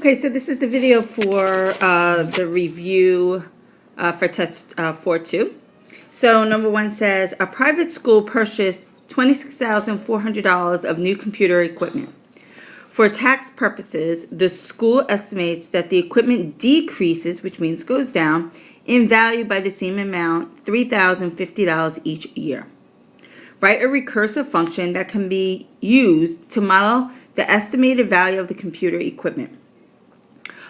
Okay, so this is the video for the review for test 4.2. So number 1 says, a private school purchased $26,400 of new computer equipment. For tax purposes, the school estimates that the equipment decreases, which means goes down, in value by the same amount, $3,050 each year. Write a recursive function that can be used to model the estimated value of the computer equipment.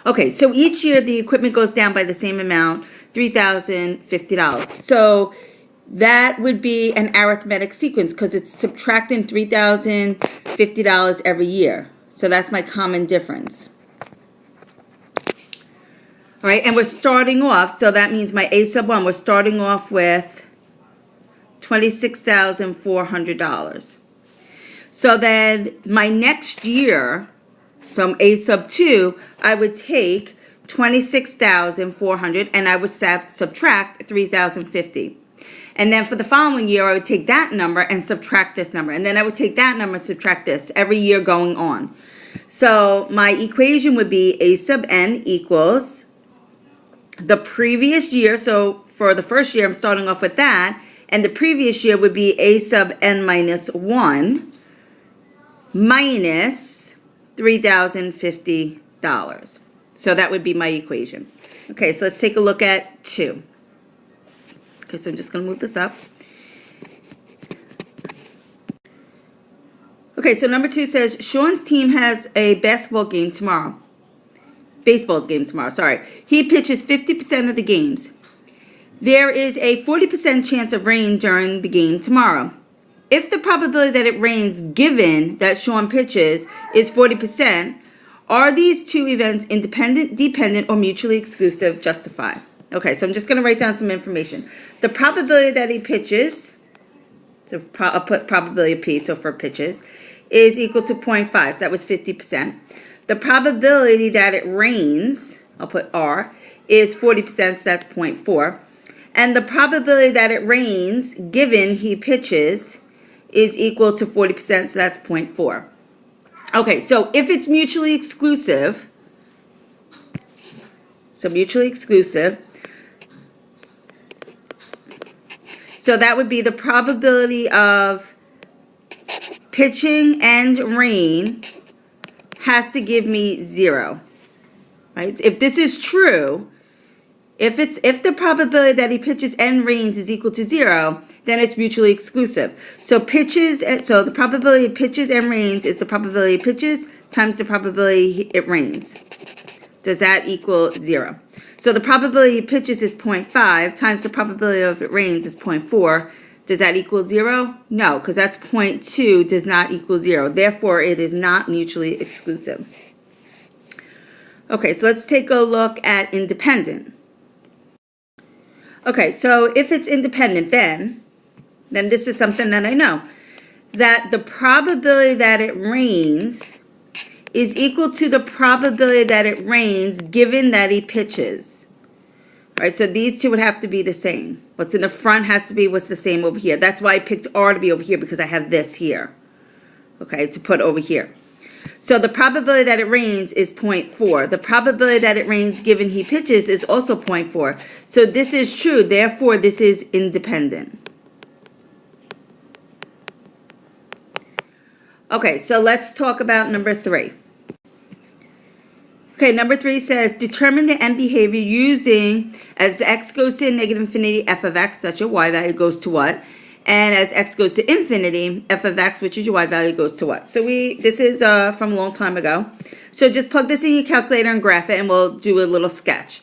Okay, so each year the equipment goes down by the same amount, $3,050. So that would be an arithmetic sequence because it's subtracting $3,050 every year. So that's my common difference. All right, and we're starting off, so that means my A sub 1, we're starting off with $26,400. So then my next year, so A sub 2, I would take $26,400 and I would subtract $3,050. And then for the following year, I would take that number and subtract this number. And then I would take that number and subtract this every year going on. So my equation would be A sub n equals the previous year. So for the first year, I'm starting off with that. And the previous year would be A sub n minus 1 minus $3,050. So that would be my equation. Okay, so let's take a look at 2. Okay, so I'm just going to move this up. Okay, so number 2 says, Sean's team has a baseball game tomorrow. He pitches 50% of the games. There is a 40% chance of rain during the game tomorrow. If the probability that it rains given that Sean pitches is 40%, are these two events independent, dependent, or mutually exclusive? Justify. Okay, so I'm just going to write down some information. The probability that he pitches, so I'll put probability P, so for pitches, is equal to 0.5, so that was 50%. The probability that it rains, I'll put R, is 40%, so that's 0.4. And the probability that it rains given he pitches is equal to 40%, so that's 0.4. Okay, so if it's mutually exclusive, so that would be the probability of pitching and rain has to give me 0, right? If this is true, if the probability that he pitches and rains is equal to 0, then it's mutually exclusive. So the probability of pitches and rains is the probability of pitches times the probability it rains. Does that equal 0? So the probability of pitches is 0.5 times the probability of it rains is 0.4. Does that equal 0? No, because that's 0.2 does not equal 0. Therefore, it is not mutually exclusive. Okay, so let's take a look at independent. Okay, so if it's independent, then this is something that I know. That the probability that it rains is equal to the probability that it rains given that he pitches. All right, so these two would have to be the same. What's in the front has to be what's the same over here. That's why I picked R to be over here because I have this here. Okay, to put over here. So the probability that it rains is 0.4. The probability that it rains given he pitches is also 0.4. So this is true. Therefore, this is independent. Okay, so let's talk about number 3. Okay, number 3 says, determine the end behavior using as x goes to negative infinity, f of x, that's your y value, goes to what? And as x goes to infinity, f of x, which is your y value, goes to what? So this is from a long time ago. So just plug this in your calculator and graph it, and we'll do a little sketch.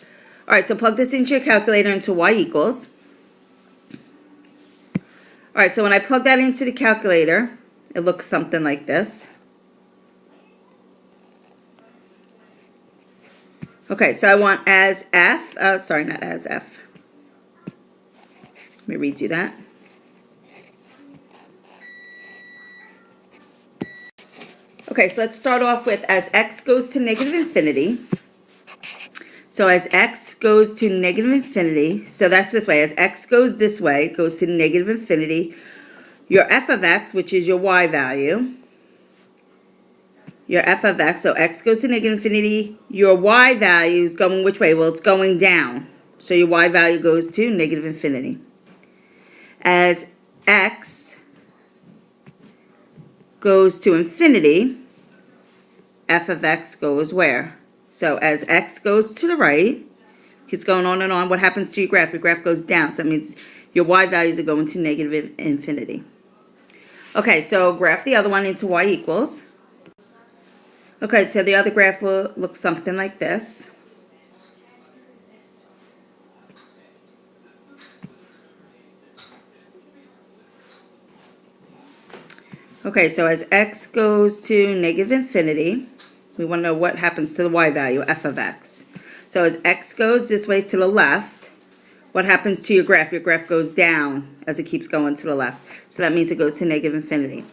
All right, so plug this into your calculator into y equals. All right, so when I plug that into the calculator, it looks something like this. Okay, so I want as f, sorry, not as f. Let me redo that. Okay, so let's start off with as x goes to negative infinity. So as x goes to negative infinity, so that's this way. As x goes this way, it goes to negative infinity. Your f of x, which is your y value, your f of x, so x goes to negative infinity. Your y value is going which way? Well, it's going down. So your y value goes to negative infinity. As x goes to infinity, f of x goes where? So as x goes to the right, keeps going on and on, what happens to your graph? Your graph goes down. So that means your y values are going to negative infinity. Okay, so graph the other one into y equals. Okay, so the other graph will look something like this. Okay, so as x goes to negative infinity, we want to know what happens to the y value, f of x. So as x goes this way to the left, what happens to your graph? Your graph goes down as it keeps going to the left. So that means it goes to negative infinity.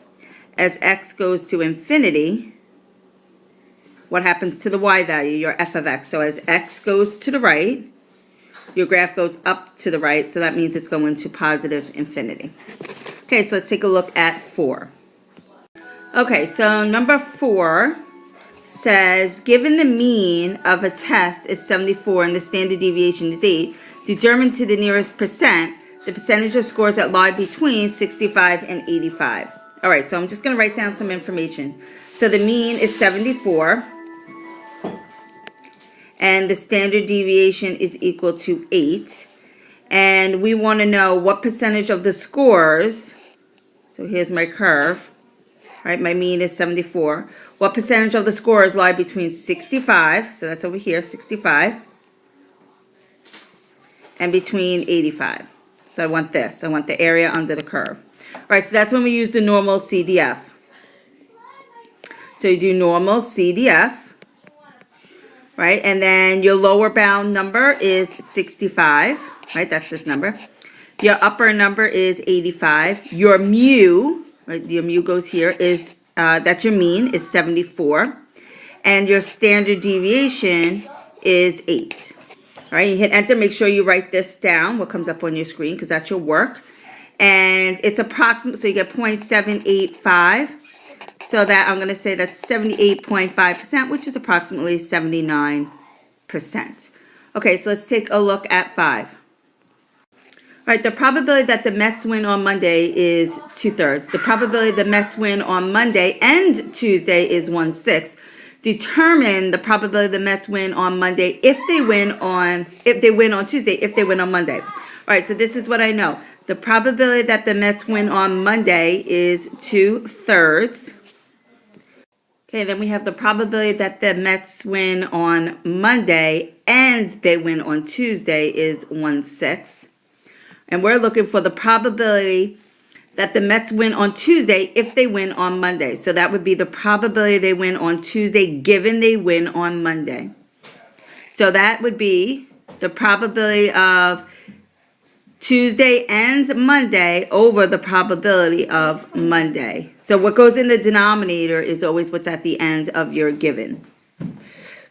As x goes to infinity, what happens to the y value, your f of x? So as x goes to the right, your graph goes up to the right, so that means it's going to positive infinity. Okay, so let's take a look at 4. Okay, so number 4 says, given the mean of a test is 74 and the standard deviation is 8, determine to the nearest percent the percentage of scores that lie between 65 and 85. All right, so I'm just going to write down some information. So the mean is 74. And the standard deviation is equal to 8. And we want to know what percentage of the scores, so here's my curve, right? My mean is 74. What percentage of the scores lie between 65, so that's over here, 65, and between 85. So I want this. I want the area under the curve. All right, so that's when we use the normal CDF. So you do normal CDF. Right, and then your lower bound number is 65, right, that's this number. Your upper number is 85. Your mu, right, your mu goes here, is, that's your mean, is 74. And your standard deviation is 8. All right, you hit enter, make sure you write this down, what comes up on your screen, because that's your work. And it's approximate, so you get 0.785. So that I'm going to say that's 78.5%, which is approximately 79%. Okay, so let's take a look at 5. All right, the probability that the Mets win on Monday is 2/3. The probability the Mets win on Monday and Tuesday is 1/6. Determine the probability the Mets win on Monday if they win on Tuesday, if they win on Monday. All right, so this is what I know. The probability that the Mets win on Monday is 2/3. Okay, then we have the probability that the Mets win on Monday and they win on Tuesday is 1/6. And we're looking for the probability that the Mets win on Tuesday if they win on Monday. So that would be the probability they win on Tuesday given they win on Monday. So that would be the probability of Tuesday and Monday over the probability of Monday. So what goes in the denominator is always what's at the end of your given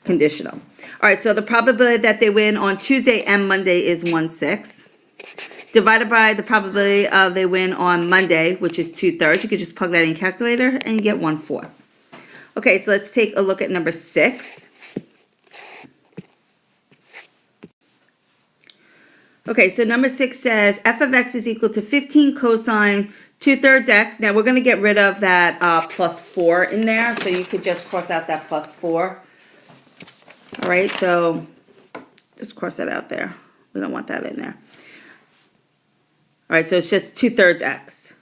conditional. All right, so the probability that they win on Tuesday and Monday is 1/6. Divided by the probability of they win on Monday, which is 2/3. You could just plug that in your calculator and you get 1/4. Okay, so let's take a look at number 6. Okay, so number 6 says f of x is equal to 15 cosine 2/3 x. Now we're going to get rid of that plus 4 in there, so you could just cross out that plus 4. All right, so just cross that out there. We don't want that in there. All right, so it's just 2/3 x.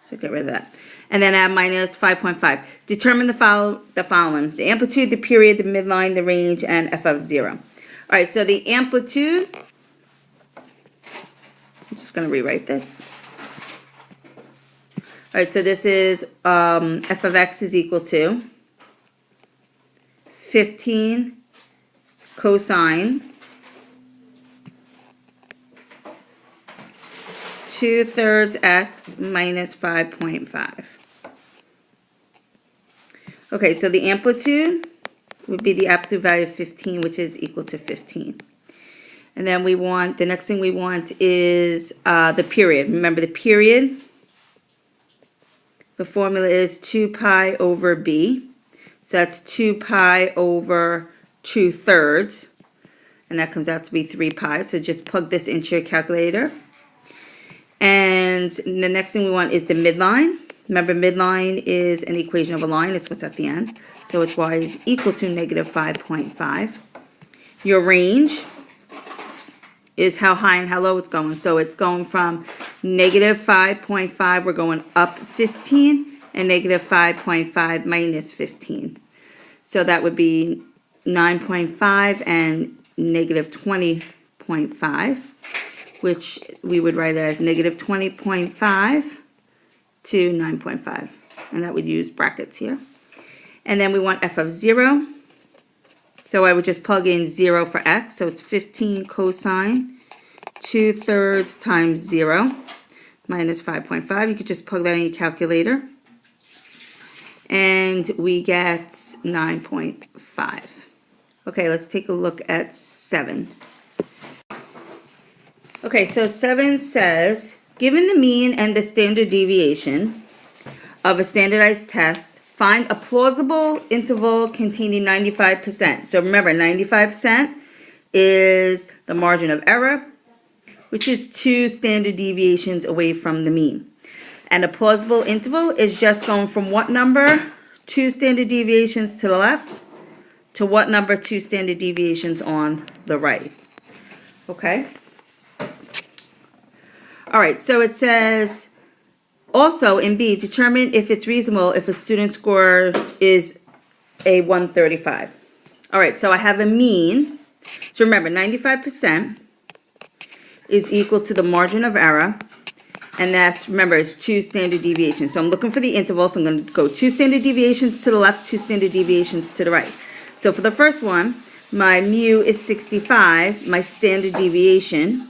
So get rid of that. And then add minus 5.5. Determine the following. The amplitude, the period, the midline, the range, and f of 0. All right, so the amplitude, I'm just going to rewrite this. All right, so this is f of x is equal to 15 cosine 2/3 x minus 5.5. Okay, so the amplitude would be the absolute value of 15, which is equal to 15. And then we want, the next thing we want is the period. Remember the period the formula is 2 pi over b. So that's 2 pi over 2/3. And that comes out to be 3 pi. So just plug this into your calculator. And the next thing we want is the midline. Remember, midline is an equation of a line. It's what's at the end. So it's y is equal to negative 5.5. Your range is how high and how low it's going. So it's going from negative 5.5, we're going up 15, and negative 5.5 minus 15. So that would be 9.5 and negative 20.5, which we would write as negative 20.5 to 9.5. And that would use brackets here. And then we want f of 0. So I would just plug in 0 for x. So it's 15 cosine 2/3 times 0 minus 5.5. You could just plug that in your calculator. And we get 9.5. Okay, let's take a look at 7. Okay, so 7 says, given the mean and the standard deviation of a standardized test, find a plausible interval containing 95%. So remember, 95% is the margin of error, which is 2 standard deviations away from the mean. And a plausible interval is just going from what number 2 standard deviations to the left to what number 2 standard deviations on the right. Okay? All right, so it says, also in B, determine if it's reasonable if a student score is a 135. All right, so I have a mean. So remember, 95% is equal to the margin of error. And that's, remember, it's 2 standard deviations. So I'm looking for the interval, so I'm going to go 2 standard deviations to the left, 2 standard deviations to the right. So for the first one, my mu is 65. My standard deviation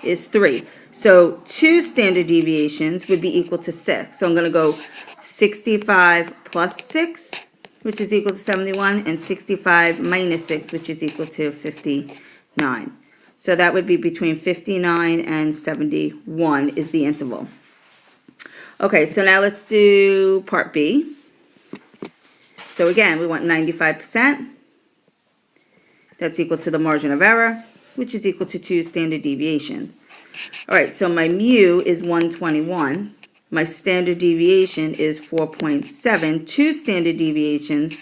is 3. So 2 standard deviations would be equal to 6. So I'm going to go 65 plus 6, which is equal to 71, and 65 minus 6, which is equal to 59. So that would be between 59 and 71 is the interval. Okay, so now let's do part B. So again, we want 95%. That's equal to the margin of error, which is equal to 2 standard deviations. All right, so my mu is 121. My standard deviation is 4.7. 2 standard deviations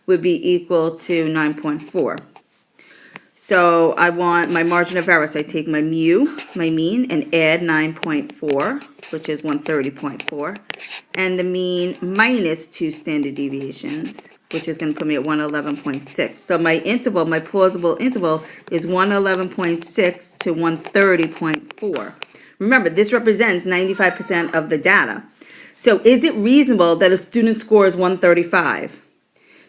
would be equal to 9.4. So I want my margin of error. So I take my mu, my mean, and add 9.4, which is 130.4. And the mean minus 2 standard deviations, which is going to put me at 111.6. So my interval, my plausible interval, is 111.6 to 130.4. Remember, this represents 95% of the data. So is it reasonable that a student scores 135?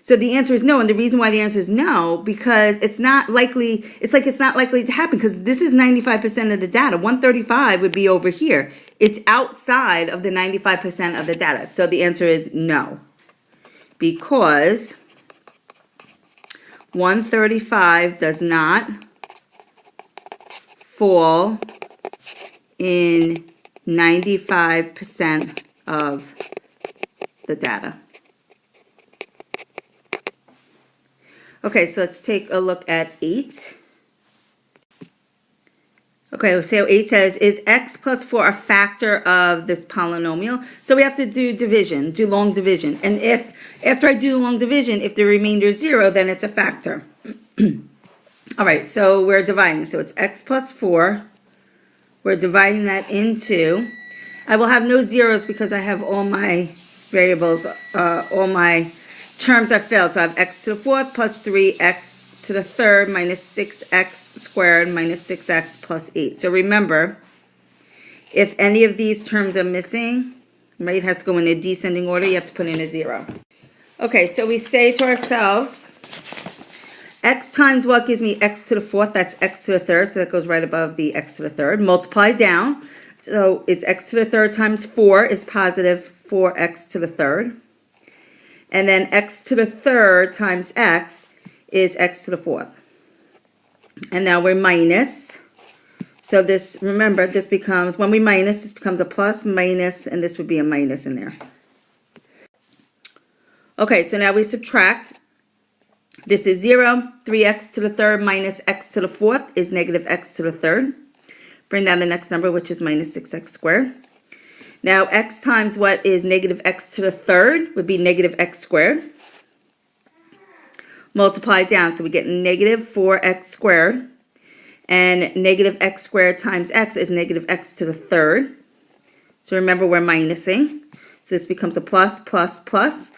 So the answer is no, and the reason why the answer is no, because it's not likely, it's not likely to happen, because this is 95% of the data. 135 would be over here. It's outside of the 95% of the data. So the answer is no, because 135 does not fall in 95% of the data. Okay, so let's take a look at 8. Okay, so 8 says, is x plus 4 a factor of this polynomial? So we have to do division, do long division. And if, after I do long division, if the remainder is 0, then it's a factor. All right, so we're dividing. So it's x plus 4. We're dividing that into, I will have no zeros because I have all my variables, all my terms are filled. So I have x to the 4th plus 3x to the 3rd minus 6x squared minus 6x plus 8. So remember, if any of these terms are missing, right, it has to go in a descending order. You have to put in a 0. Okay, so we say to ourselves, x times what gives me x to the 4th? That's x to the 3rd, so that goes right above the x to the 3rd. Multiply down, so it's x to the 3rd times 4 is positive 4x to the 3rd. And then x to the 3rd times x is x to the 4th. And now we're minus. So this, remember, this becomes, when we minus, this becomes a plus, minus, and this would be a minus in there. Okay, so now we subtract. This is 0. 3x to the third minus x to the fourth is negative x to the third. Bring down the next number, which is minus 6x squared. Now, x times what is negative x to the third would be negative x squared. Multiply down, so we get negative 4x squared. And negative x squared times x is negative x to the third. So remember, we're minusing. So this becomes a plus, plus, plus.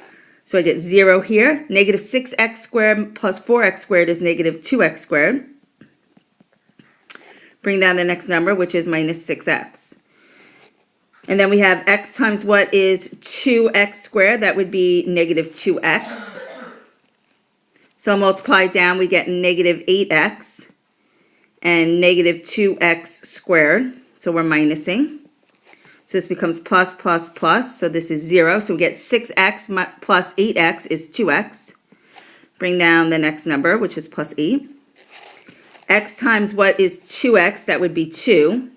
So I get 0 here. Negative 6x squared plus 4x squared is negative 2x squared. Bring down the next number, which is minus 6x. And then we have x times what is 2x squared. That would be negative 2x. So multiply down, we get negative 8x and negative 2x squared. So we're minusing. So this becomes plus, plus, plus. So this is 0. So we get 6x plus 8x is 2x. Bring down the next number, which is plus 8. X times what is 2x? That would be 2.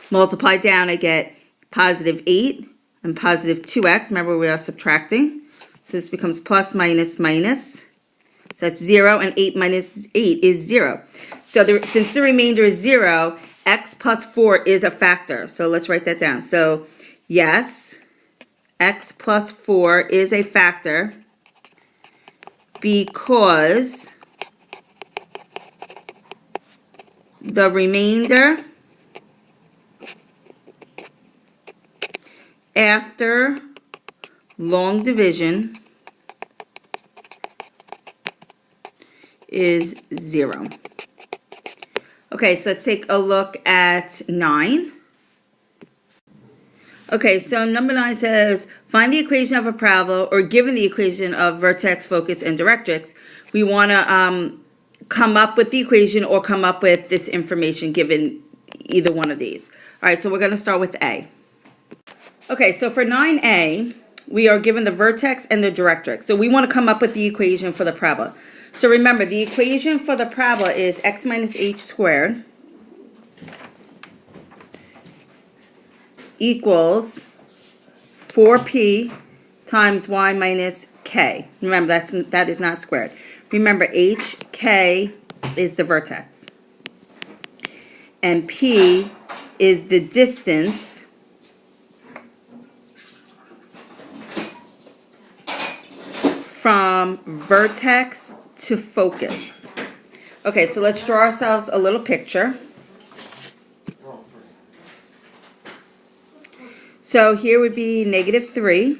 Multiply down, I get positive 8 and positive 2x. Remember, we are subtracting. So this becomes plus, minus, minus. So that's 0, and 8 minus 8 is 0. So since the remainder is 0, x plus 4 is a factor. So let's write that down. So yes, x plus 4 is a factor because the remainder after long division is 0. Okay, so let's take a look at 9. Okay, so number 9 says, find the equation of a parabola, or given the equation of vertex, focus, and directrix. We want to come up with the equation or come up with this information given either one of these. All right, so we're going to start with A. Okay, so for 9A, we are given the vertex and the directrix. So we want to come up with the equation for the parabola. So remember, the equation for the parabola is x minus h squared equals 4p times y minus k. Remember, that is not squared. Remember, h, k is the vertex. And p is the distance from vertex to focus. Okay, so let's draw ourselves a little picture. So here would be negative 3,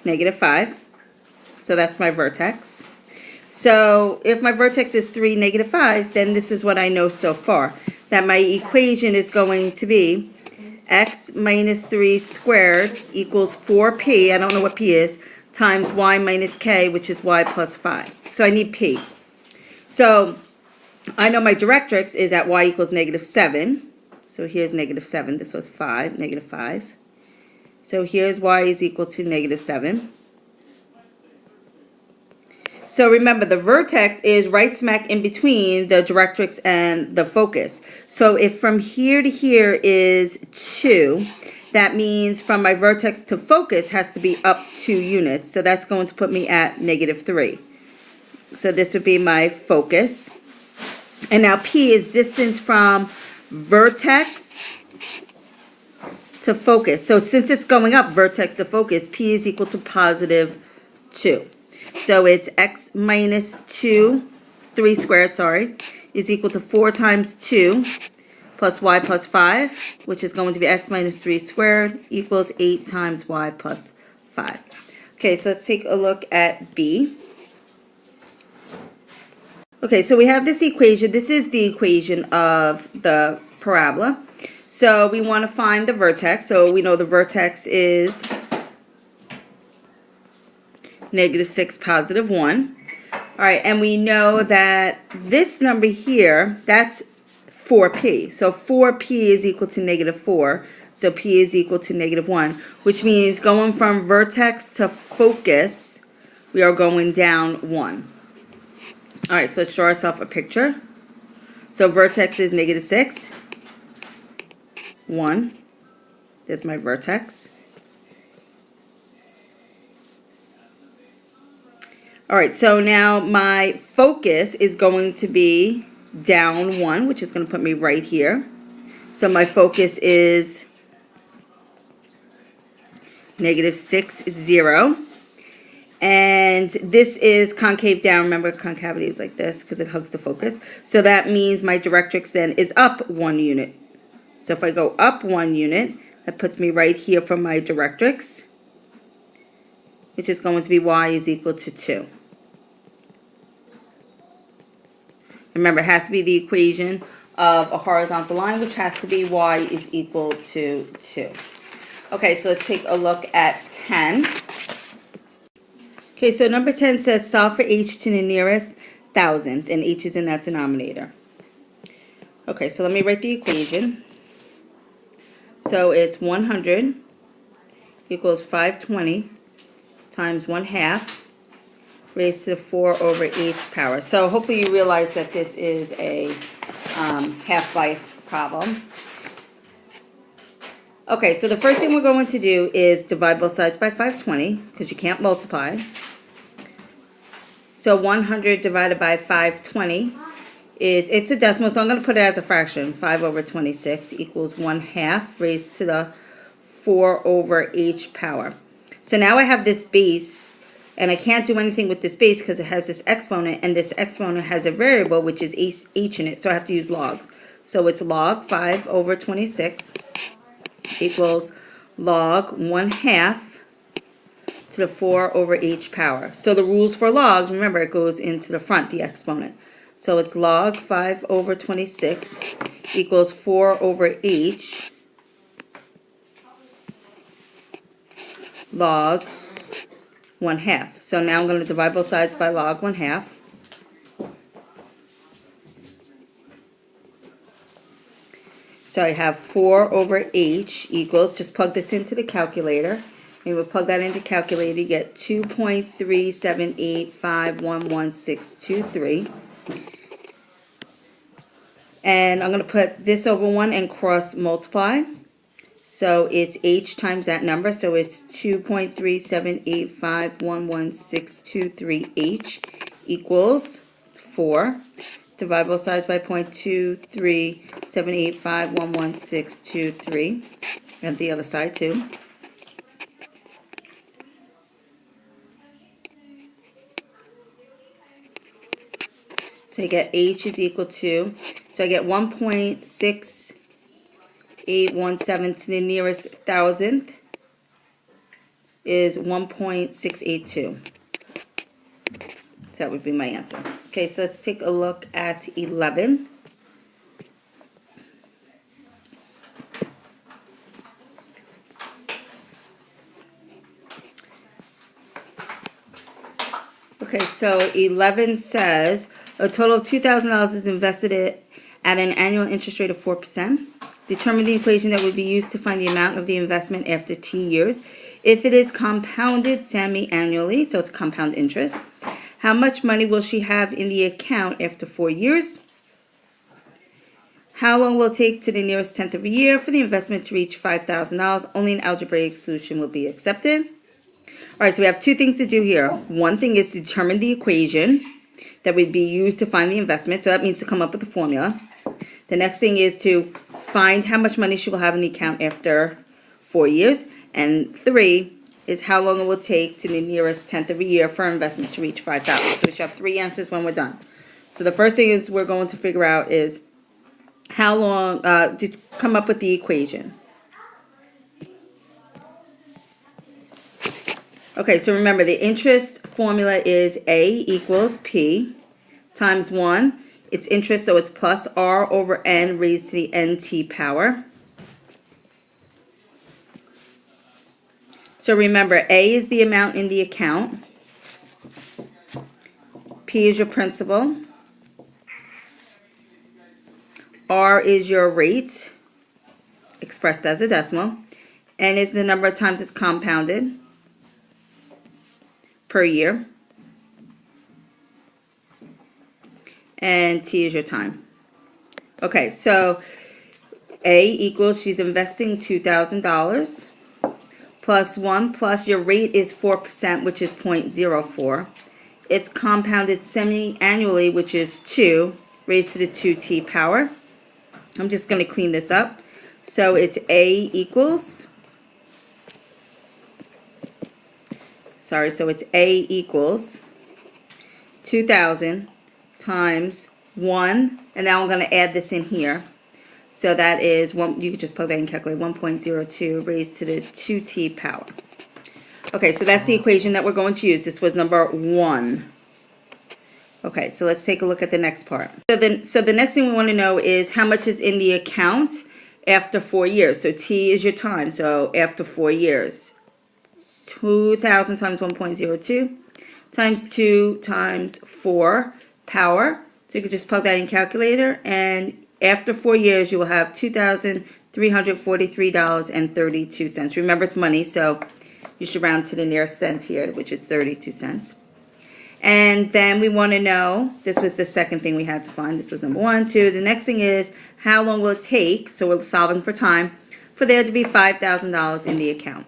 negative 5. So that's my vertex. So if my vertex is 3, negative 5, then this is what I know so far. That my equation is going to be x minus 3 squared equals 4p, I don't know what p is, times y minus k, which is y plus 5. So I need p. So I know my directrix is at y equals negative 7. So here's negative 7. This was 5, negative 5. So here's y is equal to negative 7. So remember, the vertex is right smack in between the directrix and the focus. So if from here to here is 2, that means from my vertex to focus has to be up 2 units. So that's going to put me at negative 3. So this would be my focus. And now P is distance from vertex to focus. So since it's going up, vertex to focus, P is equal to positive 2. So it's x minus 2, 3 squared, is equal to 4 times 2 plus y plus 5, which is going to be x minus 3 squared equals 8 times y plus 5. Okay, so let's take a look at B. Okay, so we have this equation. This is the equation of the parabola. So we want to find the vertex. So we know the vertex is negative 6, positive 1. All right, and we know that this number here, that's 4p. So 4p is equal to negative 4. So p is equal to negative 1, which means going from vertex to focus, we are going down 1. All right, so let's draw ourselves a picture. So vertex is negative 6, 1. There's my vertex. All right, so now my focus is going to be down 1, which is going to put me right here. So my focus is -6, 0. And this is concave down. Remember, concavity is like this because it hugs the focus. So that means my directrix then is up 1 unit. So if I go up 1 unit, that puts me right here from my directrix, which is going to be y is equal to 2. Remember, it has to be the equation of a horizontal line, which has to be y is equal to 2. Okay, so let's take a look at 10. Okay, so number 10 says solve for h to the nearest thousandth, and h is in that denominator. Okay, so let me write the equation. So it's 100 equals 520 times 1/2 raised to the 4 over h power. So hopefully you realize that this is a half-life problem. Okay, so the first thing we're going to do is divide both sides by 520 because you can't multiply. So 100 divided by 520 it's a decimal, so I'm going to put it as a fraction. 5 over 26 equals 1/2 raised to the 4 over h power. So now I have this base, and I can't do anything with this base because it has this exponent, and this exponent has a variable which is h in it, so I have to use logs. So it's log 5 over 26 equals log 1/2 to the 4 over h power. So the rules for logs, remember, it goes into the front, the exponent. So it's log 5 over 26 equals 4 over h log 1/2. So now I'm going to divide both sides by log 1/2. So I have 4 over h equals, just plug this into the calculator. And we'll plug that into calculator, you get 2.378511623. And I'm going to put this over 1 and cross multiply. So it's h times that number. So it's 2.378511623h equals 4. Divide both sides by 0.237851163. And the other side too. So I get h is equal to, so I get 1.6817 to the nearest thousandth is 1.682. So that would be my answer. Okay, so let's take a look at 11. Okay, so 11 says a total of $2,000 is invested at an annual interest rate of 4%. Determine the equation that would be used to find the amount of the investment after T years. If it is compounded semi-annually, so it's compound interest, how much money will she have in the account after 4 years? How long will it take to the nearest tenth of a year for the investment to reach $5,000? Only an algebraic solution will be accepted. All right, so we have two things to do here. One thing is to determine the equation that would be used to find the investment. So that means to come up with the formula. The next thing is to find how much money she will have in the account after 4 years. And 3 is how long it will take to the nearest tenth of a year for our investment to reach $5,000. So we should have 3 answers when we're done. So the first thing is we're going to figure out is how long to come up with the equation. Okay, so remember the interest formula is A equals P times 1. It's interest, so it's plus R over N raised to the NT power. So remember, A is the amount in the account. P is your principal. R is your rate, expressed as a decimal. N is the number of times it's compounded per year. And T is your time. Okay, so A equals she's investing $2,000 plus 1 plus your rate is 4%, which is 0.04. It's compounded semi-annually, which is 2 raised to the 2t power. I'm just going to clean this up. So it's A equals, so it's A equals 2,000 times 1, and now I'm going to add this in here. So that is, you could just plug that in and calculate, 1.02 raised to the 2t power. Okay, so that's the equation that we're going to use. This was number 1. Okay, so let's take a look at the next part. So the next thing we want to know is how much is in the account after 4 years. So T is your time, so after 4 years. 2,000 times 1.02 times 2 times 4 power. So you could just plug that in calculator, and after 4 years you will have $2,343.32. Remember, it's money, so you should round to the nearest cent here, which is 32 cents. And then we want to know, this was the second thing we had to find. This was number 1, 2. The next thing is, how long will it take, so we're solving for time, for there to be $5,000 in the account.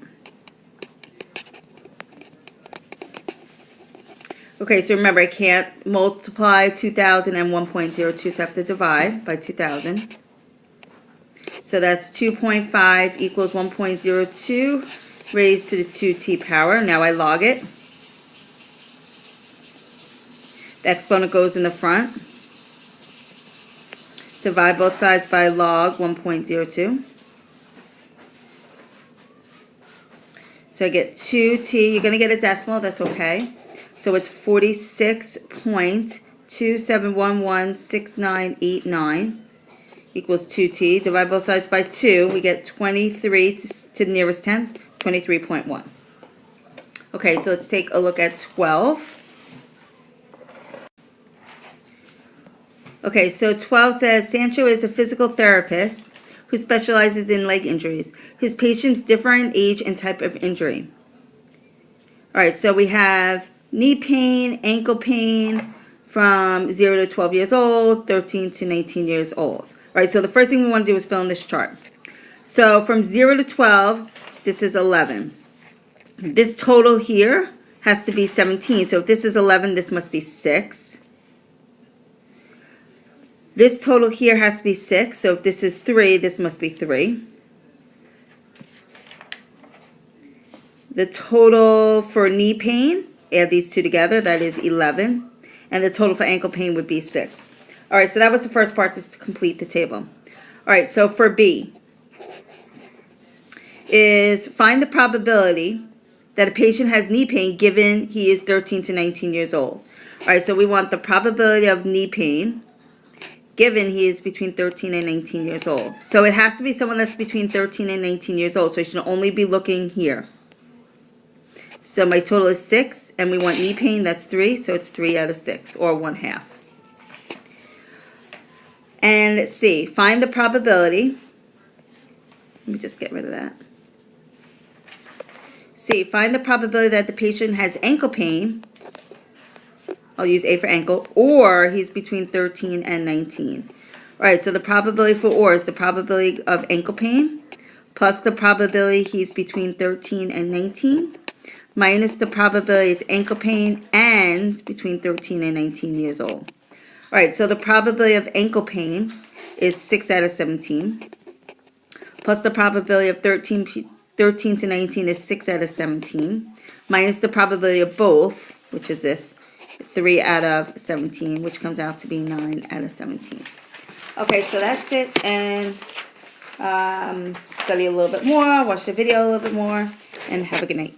Okay, so remember, I can't multiply 2,000 and 1.02, so I have to divide by 2,000. So that's 2.5 equals 1.02 raised to the 2t power. Now I log it. The exponent goes in the front. Divide both sides by log 1.02. So I get 2t. You're going to get a decimal. That's okay. So it's 46.27116989 equals 2t. Divide both sides by 2. We get 23 to the nearest 10, 23.1. Okay, so let's take a look at 12. Okay, so 12 says, Sancho is a physical therapist who specializes in leg injuries. His patients differ in age and type of injury. All right, so we have knee pain, ankle pain from 0 to 12 years old, 13 to 19 years old. All right, so the first thing we want to do is fill in this chart. So from 0 to 12, this is 11. This total here has to be 17. So if this is 11, this must be 6. This total here has to be 6. So if this is 3, this must be 3. The total for knee pain, add these two together, that is 11. And the total for ankle pain would be 6. All right, so that was the first part, just to complete the table. All right, so for B, is find the probability that a patient has knee pain given he is 13 to 19 years old. All right, so we want the probability of knee pain given he is between 13 and 19 years old. So it has to be someone that's between 13 and 19 years old, so you should only be looking here. So my total is 6, and we want knee pain, that's 3, so it's 3 out of 6, or 1/2. And let's see, find the probability. Let me just get rid of that. See, find the probability that the patient has ankle pain. I'll use A for ankle, or he's between 13 and 19. All right, so the probability for or is the probability of ankle pain plus the probability he's between 13 and 19 minus the probability it's ankle pain and between 13 and 19 years old. All right, so the probability of ankle pain is 6 out of 17 plus the probability of 13 to 19 is 6 out of 17 minus the probability of both, which is this, 3 out of 17, which comes out to be 9 out of 17. Okay, so that's it, and study a little bit more, watch the video a little bit more, and have a good night.